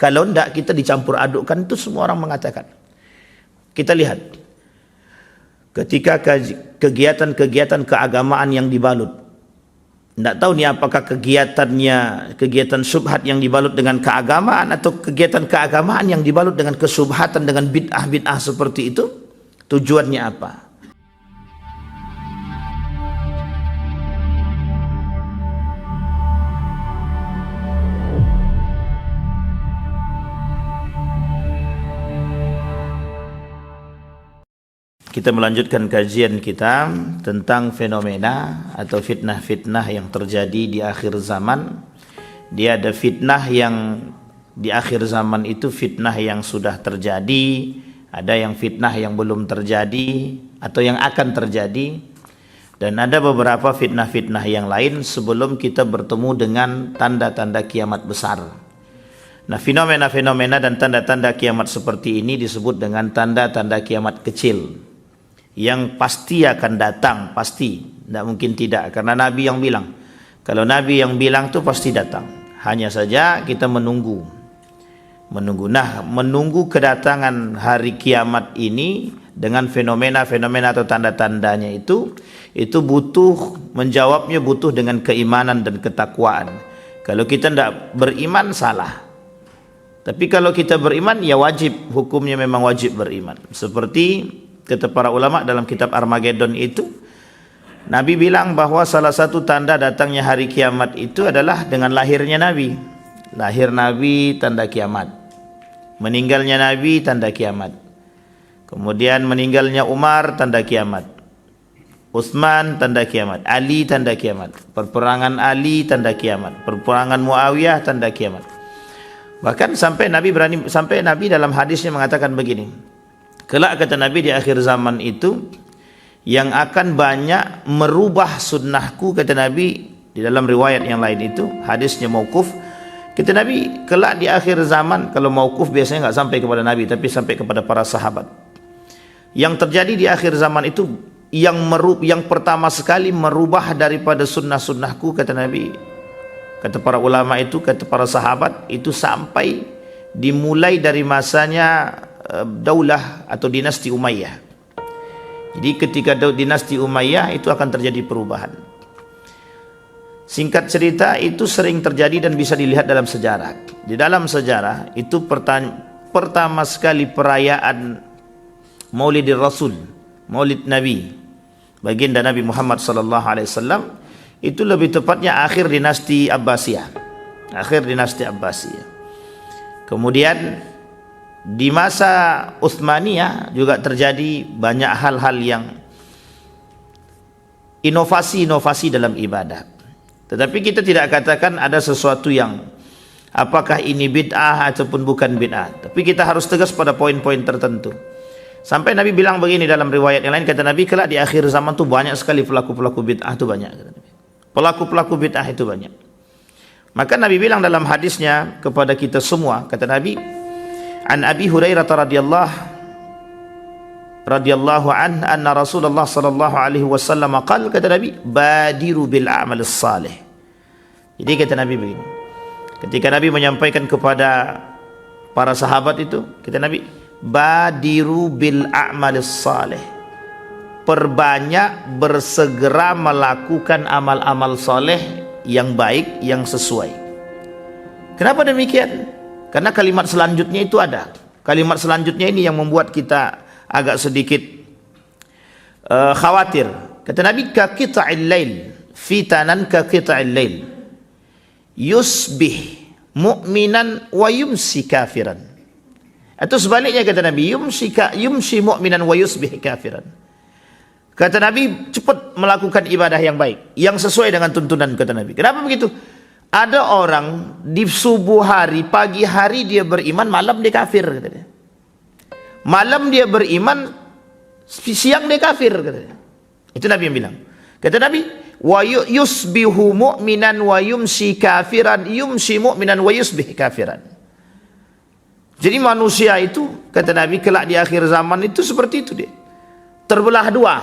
Kalau tidak kita dicampur adukkan, itu semua orang mengatakan. Kita lihat ketika kegiatan-kegiatan keagamaan yang dibalut, tidak tahu ni apakah kegiatan syubhat yang dibalut dengan keagamaan atau kegiatan keagamaan yang dibalut dengan kesubhatan, dengan bid'ah-bid'ah seperti itu. Tujuannya apa? Kita melanjutkan kajian kita tentang fenomena atau fitnah-fitnah yang terjadi di akhir zaman. Dia ada fitnah yang di akhir zaman itu fitnah yang sudah terjadi, ada yang fitnah yang belum terjadi atau yang akan terjadi, dan ada beberapa fitnah-fitnah yang lain sebelum kita bertemu dengan tanda-tanda kiamat besar. Nah, fenomena-fenomena dan tanda-tanda kiamat seperti ini disebut dengan tanda-tanda kiamat kecil, yang pasti akan datang, pasti, tidak mungkin tidak, karena Nabi yang bilang. Kalau Nabi yang bilang itu pasti datang, hanya saja kita menunggu. Nah, menunggu kedatangan hari kiamat ini dengan fenomena-fenomena atau tanda-tandanya itu butuh, menjawabnya butuh dengan keimanan dan ketakwaan. Kalau kita tidak beriman, salah. Tapi kalau kita beriman, ya wajib, hukumnya memang wajib beriman. Seperti kata para ulama dalam kitab Armageddon itu, Nabi bilang bahwa salah satu tanda datangnya hari kiamat itu adalah dengan lahirnya Nabi. Lahir Nabi tanda kiamat, meninggalnya Nabi tanda kiamat, kemudian meninggalnya Umar tanda kiamat, Utsman tanda kiamat, Ali tanda kiamat, perperangan Ali tanda kiamat, perperangan Muawiyah tanda kiamat. Bahkan sampai Nabi dalam hadisnya mengatakan begini, kelak kata Nabi di akhir zaman itu yang akan banyak merubah sunnahku, kata Nabi di dalam riwayat yang lain itu, hadisnya mauquf, kata Nabi kelak di akhir zaman, kalau mauquf biasanya enggak sampai kepada Nabi tapi sampai kepada para sahabat. Yang terjadi di akhir zaman itu yang pertama sekali merubah daripada sunnah-sunnahku, kata Nabi, kata para ulama itu, kata para sahabat itu, sampai dimulai dari masanya daulah atau dinasti Umayyah. Jadi ketika dinasti Umayyah itu akan terjadi perubahan. Singkat cerita, itu sering terjadi dan bisa dilihat dalam sejarah. Di dalam sejarah itu pertama sekali perayaan Maulidir Rasul, Maulid Nabi, baginda Nabi Muhammad sallallahu alaihi wasallam, itu lebih tepatnya akhir dinasti Abbasiyah. Kemudian di masa Utsmaniyah juga terjadi banyak hal-hal yang inovasi dalam ibadah. Tetapi kita tidak katakan ada sesuatu yang apakah ini bid'ah ataupun bukan bid'ah. Tapi kita harus tegas pada poin-poin tertentu. Sampai Nabi bilang begini dalam riwayat yang lain, kata Nabi, kelak di akhir zaman itu banyak sekali pelaku-pelaku bid'ah itu banyak. Pelaku-pelaku bid'ah itu banyak. Maka Nabi bilang dalam hadisnya kepada kita semua, kata Nabi, an Abi Hurairah radhiyallahu anhu anna Rasulullah sallallahu alaihi wasallam qala, kata Nabi, badiru bil a'mal salih. Jadi kata Nabi begini, ketika Nabi menyampaikan kepada para sahabat itu, kata Nabi, badiru bil a'mal salih, perbanyak bersegera melakukan amal-amal soleh yang baik, yang sesuai. Kenapa demikian? Karena kalimat selanjutnya itu ada. Kalimat selanjutnya ini yang membuat kita agak sedikit khawatir. Kata Nabi, ka qita'il lail, fitanan ka qita'il lail, yusbih mu'minan wa yumsi kafiran. Atau sebaliknya kata Nabi, yumsi mu'minan wa yusbih kafiran. Kata Nabi, cepat melakukan ibadah yang baik, yang sesuai dengan tuntunan, kata Nabi. Kenapa begitu? Ada orang di subuh hari, pagi hari dia beriman, malam dia kafir, kata dia. Malam dia beriman, siang dia kafir, kata dia. Itu Nabi yang bilang. Kata Nabi, wa yusbihu mu'minan wa yumsi kafiran, yumsi mu'minan wa yusbih kafiran. Jadi manusia itu, kata Nabi, kelak di akhir zaman itu seperti itu dia. Terbelah dua,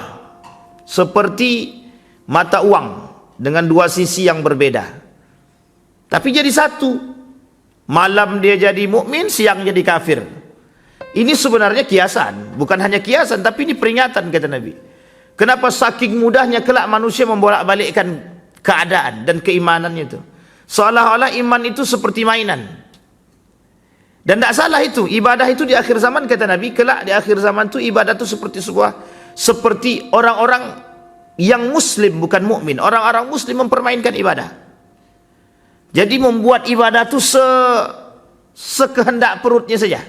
seperti mata uang dengan dua sisi yang berbeda. Tapi jadi satu. Malam dia jadi mukmin, siang jadi kafir. Ini sebenarnya kiasan, bukan hanya kiasan, tapi ini peringatan kata Nabi. Kenapa saking mudahnya kelak manusia membolak-balikkan keadaan dan keimanannya itu. Seolah-olah iman itu seperti mainan. Dan tidak salah itu, ibadah itu di akhir zaman kata Nabi, kelak di akhir zaman itu ibadah itu seperti orang-orang yang muslim bukan mukmin. Orang-orang muslim mempermainkan ibadah. Jadi membuat ibadah itu sekehendak perutnya saja.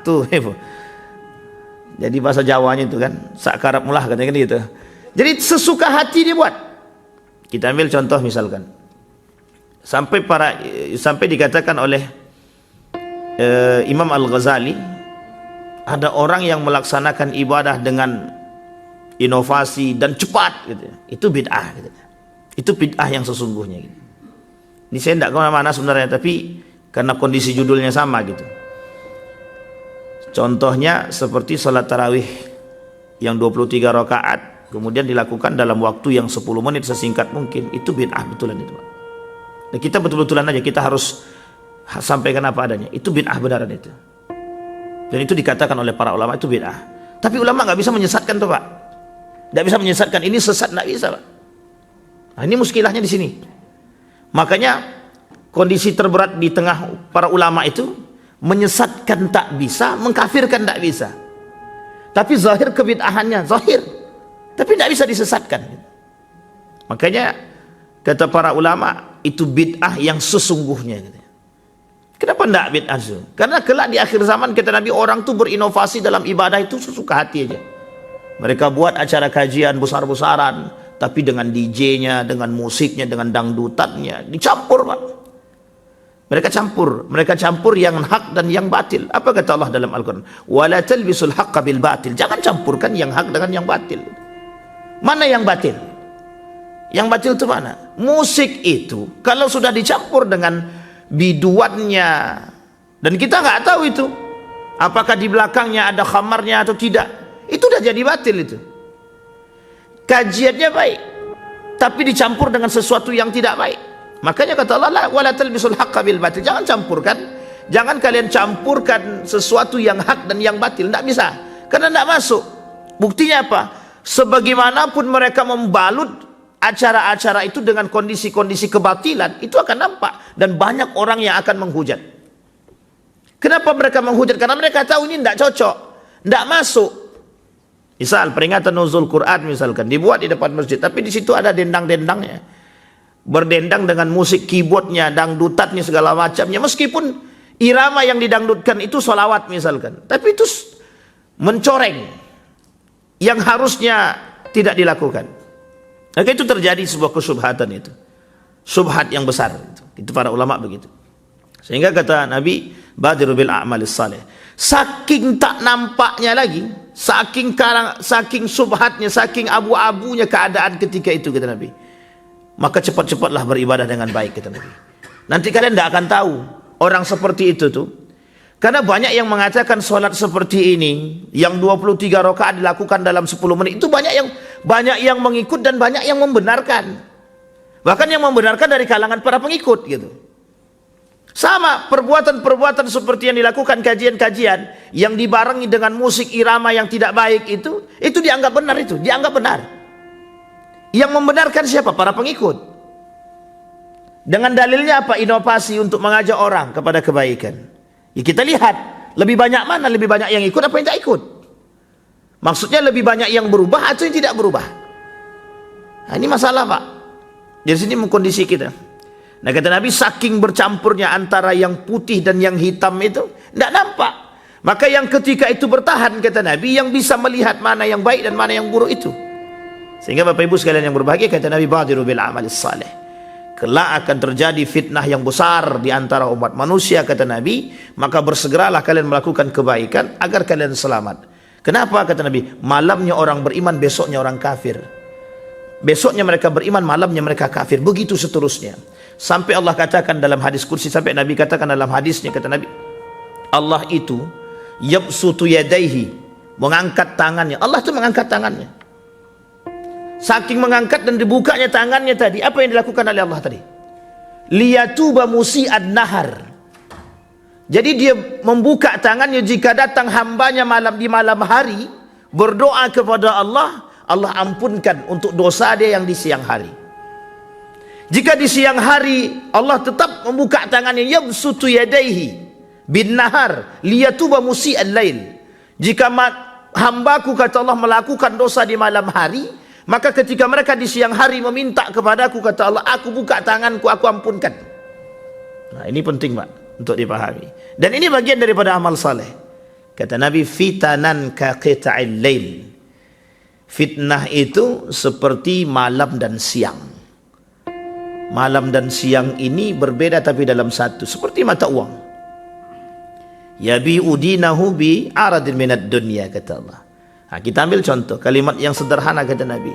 Tuh. Jadi bahasa Jawanya itu kan, sakarap mulah katanya kan gitu. Jadi sesuka hati dia buat. Kita ambil contoh misalkan. Sampai dikatakan oleh Imam Al-Ghazali, ada orang yang melaksanakan ibadah dengan inovasi dan cepat gitu. Itu bid'ah gitu. Itu bid'ah yang sesungguhnya gitu. Ini saya tidak kemana-mana sebenarnya, tapi karena kondisi judulnya sama gitu. Contohnya seperti salat tarawih yang 23 rakaat kemudian dilakukan dalam waktu yang 10 menit sesingkat mungkin. Itu bid'ah betulan itu, Pak. Dan kita betul-betulan aja, kita harus sampaikan apa adanya. Itu bid'ah benaran itu. Dan itu dikatakan oleh para ulama itu bid'ah. Tapi ulama nggak bisa menyesatkan tuh, Pak. Nggak bisa menyesatkan. Ini sesat, nggak bisa, Pak. Nah, ini muskilahnya di sini. Makanya kondisi terberat di tengah para ulama itu menyesatkan tak bisa, mengkafirkan tak bisa. Tapi zahir kebid'ahannya zahir, tapi tidak bisa disesatkan. Makanya kata para ulama itu bid'ah yang sesungguhnya. Kenapa tidak bid'ah? Karena kelak di akhir zaman kata Nabi, orang tuh berinovasi dalam ibadah itu sesuka hati aja. Mereka buat acara kajian besar-besaran, tapi dengan DJ-nya, dengan musiknya, dengan dangdutannya dicampur, Pak. Mereka campur yang hak dan yang batil. Apa kata Allah dalam Al-Quran? Wala talbisul haqqa bil batil. Jangan campurkan yang hak dengan yang batil. Mana yang batil? Yang batil itu mana? Musik itu kalau sudah dicampur dengan biduannya, dan kita nggak tahu itu apakah di belakangnya ada khamarnya atau tidak, itu udah jadi batil itu. Kajiannya baik, tapi dicampur dengan sesuatu yang tidak baik. Makanya kata Allah, wala talbisul haqqa bil batil. Jangan campurkan, jangan kalian campurkan sesuatu yang hak dan yang batil. Tidak bisa, karena tidak masuk. Buktinya apa? Sebagaimanapun mereka membalut acara-acara itu dengan kondisi-kondisi kebatilan, itu akan nampak dan banyak orang yang akan menghujat. Kenapa mereka menghujat? Karena mereka tahu ini tidak cocok, tidak masuk. Misal peringatan nuzul Quran misalkan dibuat di depan masjid, tapi di situ ada dendang-dendangnya, berdendang dengan musik keyboardnya, dangdutannya segala macamnya. Meskipun irama yang didangdutkan itu sholawat misalkan, tapi itu mencoreng yang harusnya tidak dilakukan. Maka itu terjadi sebuah kesubhatan itu, subhat yang besar itu para ulama begitu. Sehingga kata Nabi, badiru bil a'malis salih. Saking tak nampaknya lagi, saking subhatnya, saking abu-abunya keadaan ketika itu kata Nabi, maka cepat-cepatlah beribadah dengan baik kata Nabi. Nanti kalian tidak akan tahu orang seperti itu tuh. Karena banyak yang mengatakan sholat seperti ini yang 23 rakaat dilakukan dalam 10 menit itu banyak yang mengikut dan banyak yang membenarkan. Bahkan yang membenarkan dari kalangan para pengikut gitu. Sama perbuatan-perbuatan seperti yang dilakukan kajian-kajian yang dibarengi dengan musik irama yang tidak baik itu dianggap benar, itu dianggap benar. Yang membenarkan siapa? Para pengikut. Dengan dalilnya apa? Inovasi untuk mengajak orang kepada kebaikan. Ya, kita lihat lebih banyak mana, lebih banyak yang ikut apa yang tak ikut. Maksudnya lebih banyak yang berubah atau yang tidak berubah. Nah, ini masalah, Pak. Dari sini kondisi kita. Nah, kata Nabi, saking bercampurnya antara yang putih dan yang hitam itu tidak nampak. Maka yang ketika itu bertahan, kata Nabi, yang bisa melihat mana yang baik dan mana yang buruk itu. Sehingga Bapak Ibu sekalian yang berbahagia, kata Nabi, badiru bil amalis salih. Kelak akan terjadi fitnah yang besar di antara umat manusia, kata Nabi, maka bersegeralah kalian melakukan kebaikan agar kalian selamat. Kenapa? Kata Nabi, malamnya orang beriman, besoknya orang kafir. Besoknya mereka beriman, malamnya mereka kafir. Begitu seterusnya. Sampai Allah katakan dalam hadis kursi, sampai Nabi katakan dalam hadisnya, kata Nabi, Allah itu yabsutu yadaihi, mengangkat tangannya. Allah itu mengangkat tangannya. Saking mengangkat dan dibukanya tangannya tadi, apa yang dilakukan oleh Allah tadi? liyatuba musi'ad nahar. Jadi dia membuka tangannya jika datang hambanya di malam hari, berdoa kepada Allah, Allah ampunkan untuk dosa dia yang di siang hari. Jika di siang hari Allah tetap membuka tangannya, yabsutu yadaihi bin nahar liyatuba musi'al lail. Jika hambaku, kata Allah, melakukan dosa di malam hari, maka ketika mereka di siang hari meminta kepadaku, kata Allah, aku buka tanganku, aku ampunkan. Nah, ini penting Pak untuk dipahami. Dan ini bagian daripada amal saleh. Kata Nabi, fitanan ka qita'il lail. Fitnah itu seperti malam dan siang. Malam dan siang ini berbeda tapi dalam satu, seperti mata uang. Yabi'u dinahu bi aradin minad dunya, kata Allah. Nah, kita ambil contoh kalimat yang sederhana, kata Nabi.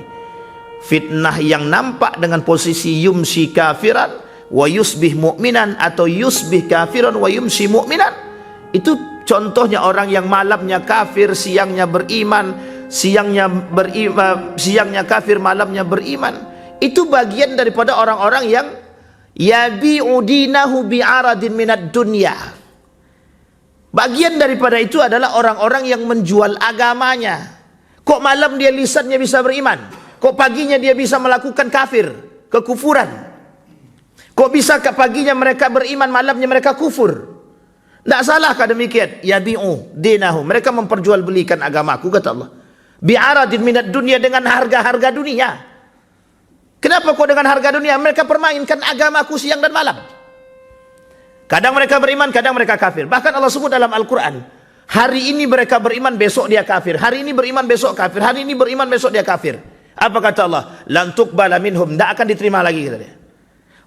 Fitnah yang nampak dengan posisi yumsi kafiran wa yusbih mu'minan, atau yusbih kafiran wa yumsi mu'minan. Itu contohnya orang yang malamnya kafir, siangnya beriman, siangnya kafir, malamnya beriman. Itu bagian daripada orang-orang yang yabi'u dinahu bi'aradin minad dunya. Bagian daripada itu adalah orang-orang yang menjual agamanya. Kok malam dia lisannya bisa beriman? Kok paginya dia bisa melakukan kafir, kekufuran? Kok bisa paginya mereka beriman, malamnya mereka kufur? Tidak salahkah demikian? Yabi'u dinahu, mereka memperjualbelikan agamaku, kata Allah, bi'aradin minad dunya, dengan harga-harga dunia. Kenapa kok dengan harga dunia? Mereka permainkan agamaku siang dan malam. Kadang mereka beriman, kadang mereka kafir. Bahkan Allah sebut dalam Al-Quran, hari ini mereka beriman, besok dia kafir. Hari ini beriman, besok kafir. Hari ini beriman, besok dia kafir. Apa kata Allah? Lan tuqbala minhum, tidak akan diterima lagi, kata dia.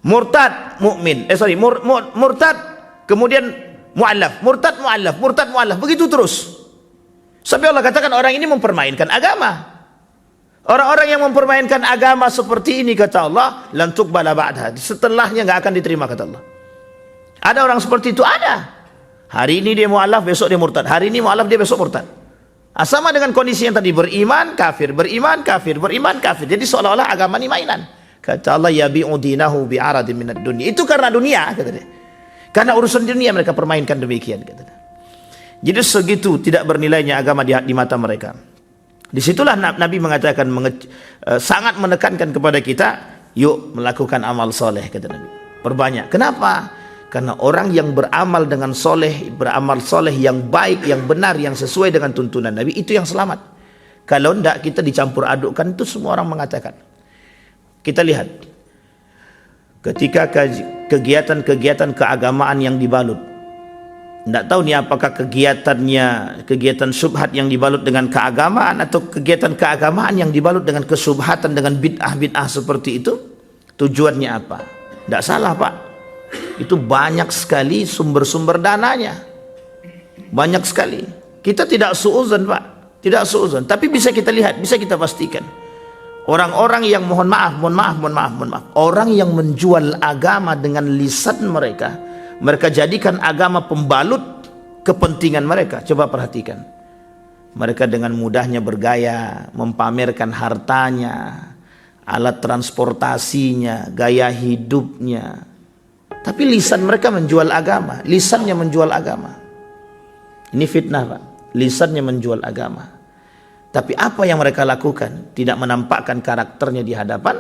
Murtad mukmin, murtad, kemudian mu'allaf, murtad mu'allaf, murtad mu'allaf, begitu terus. Sampai Allah katakan orang ini mempermainkan agama. Orang-orang yang mempermainkan agama seperti ini, kata Allah, lan tuqbala ba'daha, setelahnya nggak akan diterima, kata Allah. Ada orang seperti itu, ada. Hari ini dia mu'alaf, besok dia murtad. Hari ini mu'alaf, dia besok murtad. Sama dengan kondisi yang tadi, beriman kafir, beriman kafir, beriman kafir. Jadi seolah-olah agama ini mainan. Kata Allah, yabi'u dinahu bi'aradin minad dunya. Itu karena dunia, kata dia. Karena urusan dunia mereka permainkan demikian, kata dia. Jadi segitu tidak bernilainya agama di mata mereka. Disitulah Nabi mengatakan, sangat menekankan kepada kita, yuk melakukan amal soleh, kata Nabi. Perbanyak. Kenapa? Karena orang yang beramal dengan soleh, beramal soleh yang baik, yang benar, yang sesuai dengan tuntunan Nabi, itu yang selamat. Kalau tidak, kita dicampur adukkan, itu semua orang mengatakan. Kita lihat, ketika kegiatan-kegiatan keagamaan yang dibalut, tidak tahu nih apakah kegiatan syubhat yang dibalut dengan keagamaan, atau kegiatan keagamaan yang dibalut dengan kesubhatan, dengan bid'ah-bid'ah seperti itu. Tujuannya apa? Tidak salah Pak, itu banyak sekali sumber-sumber dananya, banyak sekali. Kita tidak suuzon Pak, tidak suuzon, tapi bisa kita lihat, bisa kita pastikan, orang-orang yang mohon maaf, orang yang menjual agama dengan lisan mereka, mereka jadikan agama pembalut kepentingan mereka. Coba perhatikan, mereka dengan mudahnya bergaya, mempamerkan hartanya, alat transportasinya, gaya hidupnya, tapi lisan mereka menjual agama, lisannya menjual agama. Ini fitnah Pak, lisannya menjual agama. Tapi apa yang mereka lakukan? Tidak menampakkan karakternya di hadapan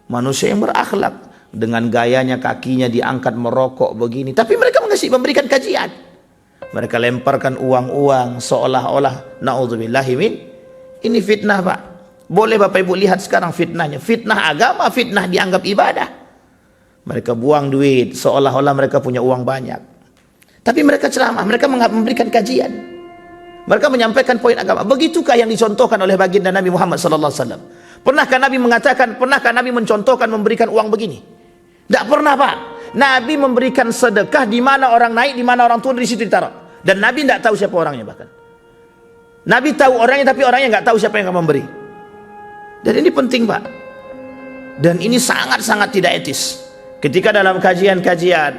manusia yang berakhlak. Dengan gayanya, kakinya diangkat merokok begini, tapi mereka memberikan kajian. Mereka lemparkan uang-uang seolah-olah, na'udzubillahi min. Ini fitnah Pak. Boleh Bapak Ibu lihat sekarang fitnahnya, fitnah agama, fitnah dianggap ibadah. Mereka buang duit seolah-olah mereka punya uang banyak, tapi mereka ceramah, mereka memberikan kajian, mereka menyampaikan poin agama. Begitukah yang dicontohkan oleh baginda Nabi Muhammad SAW? Pernahkah Nabi mengatakan, pernahkah Nabi mencontohkan memberikan uang begini? Tidak pernah Pak. Nabi memberikan sedekah di mana orang naik, di mana orang turun, di situ ditaruh. Dan Nabi tidak tahu siapa orangnya. Bahkan Nabi tahu orangnya, tapi orangnya nggak tahu siapa yang akan memberi. Dan ini penting Pak. Dan ini sangat-sangat tidak etis. Ketika dalam kajian-kajian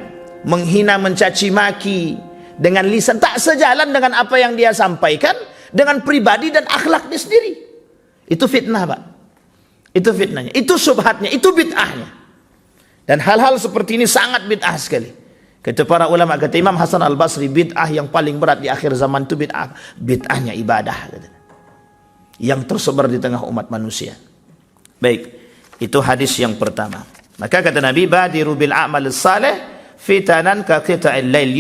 menghina, mencaci maki dengan lisan tak sejalan dengan apa yang dia sampaikan, dengan pribadi dan akhlaknya sendiri, itu fitnah Pak. Itu fitnahnya, itu subhatnya, itu bid'ahnya. Dan hal-hal seperti ini sangat bid'ah sekali. Kata para ulama, kata Imam Hasan Al-Basri, bid'ah yang paling berat di akhir zaman itu bid'ahnya ibadah, yang tersebar di tengah umat manusia. Baik, itu hadis yang pertama. Maka kata Nabi, badiru bil a'mal salih fitanan ka qita'il lail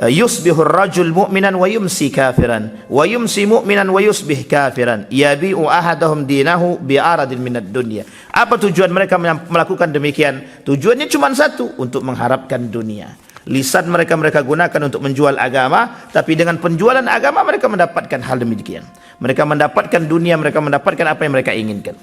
yusbihur rajul mu'minan wa yumsi kafiran wa yumsi mu'minan wa yusbih kafiran yabi'u ahadahum dinahu bi'aradin minad dunya. Apa tujuan mereka melakukan demikian? Tujuannya cuma satu, untuk mengharapkan dunia. Lisan mereka gunakan untuk menjual agama, tapi dengan penjualan agama mereka mendapatkan hal demikian. Mereka mendapatkan dunia, mereka mendapatkan apa yang mereka inginkan.